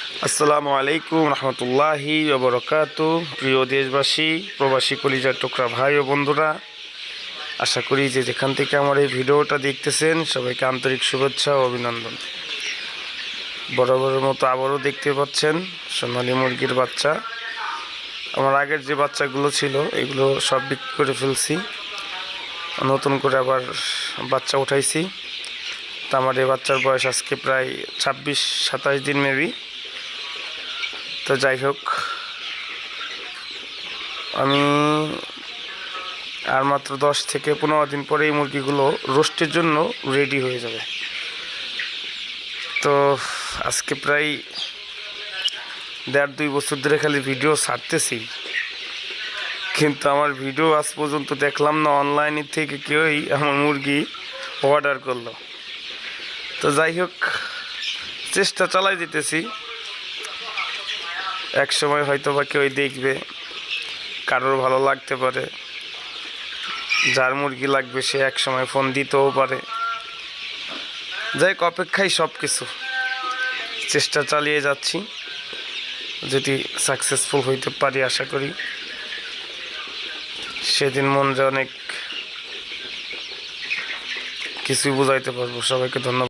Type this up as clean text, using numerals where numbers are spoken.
আসসালামু আলাইকুম রহমতুল্লাহি ওয়া বারাকাতুহু। প্রিয় দেশবাসী, প্রবাসী কলিজার টুকরা ভাই ও বন্ধুরা, আশা করি যে যেখান থেকে আমার এই ভিডিওটা দেখতেছেন সবাইকে আন্তরিক শুভেচ্ছা ও অভিনন্দন। বরাবরের মতো আবারও দেখতে পাচ্ছেন সোনালী মুরগির বাচ্চা। আমার আগের যে বাচ্চাগুলো ছিল এগুলো সব বিক্রি করে ফেলছি, নতুন করে আবার বাচ্চা উঠাইছি। তা আমার এই বাচ্চার বয়স আজকে প্রায় 26-27 দিন মেবি। তো যাই হোক, আমি আর মাত্র 10 থেকে 15 দিন পরে এই মুরগিগুলো রোস্টের জন্য রেডি হয়ে যাবে। তো আজকে প্রায় 1.5-2 বছর ধরে খালি ভিডিও ছাড়তেছি, কিন্তু আমার ভিডিও আজ পর্যন্ত দেখলাম না অনলাইনে থেকে কেউই আমার মুরগি অর্ডার করলো। তো যাই হোক, চেষ্টা চালাই দিতেছি। এক সময় হয়তো বা কেউ দেখবে, কারোর ভালো লাগতে পারে, যার মুরগি লাগবে সে এক সময় ফোন দিতেও পারে। যাই হোক, অপেক্ষায় সব কিছু, চেষ্টা চালিয়ে যাচ্ছি। যদি সাকসেসফুল হইতে পারি আশা করি সেদিন মনরে অনেক কিছুই বুঝাইতে পারবো। সবাইকে ধন্যবাদ।